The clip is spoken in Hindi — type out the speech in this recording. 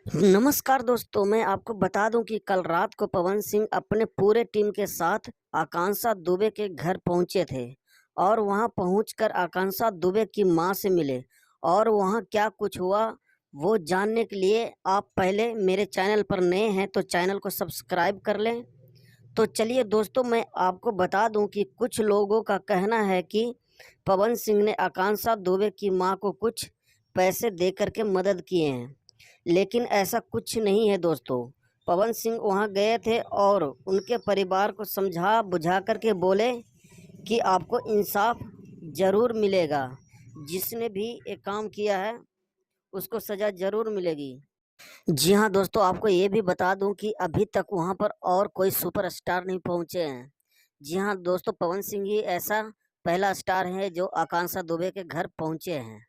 नमस्कार दोस्तों, मैं आपको बता दूं कि कल रात को पवन सिंह अपने पूरे टीम के साथ आकांक्षा दुबे के घर पहुंचे थे और वहां पहुंचकर आकांक्षा दुबे की मां से मिले। और वहां क्या कुछ हुआ वो जानने के लिए आप पहले मेरे चैनल पर नए हैं तो चैनल को सब्सक्राइब कर लें। तो चलिए दोस्तों, मैं आपको बता दूं कि कुछ लोगों का कहना है कि पवन सिंह ने आकांक्षा दुबे की मां को कुछ पैसे दे करके मदद किए हैं, लेकिन ऐसा कुछ नहीं है दोस्तों। पवन सिंह वहां गए थे और उनके परिवार को समझा बुझा करके बोले कि आपको इंसाफ ज़रूर मिलेगा। जिसने भी ये काम किया है उसको सज़ा ज़रूर मिलेगी। जी हाँ दोस्तों, आपको ये भी बता दूं कि अभी तक वहां पर और कोई सुपरस्टार नहीं पहुंचे हैं। जी हाँ दोस्तों, पवन सिंह ही ऐसा पहला स्टार है जो आकांक्षा दुबे के घर पहुंचे हैं।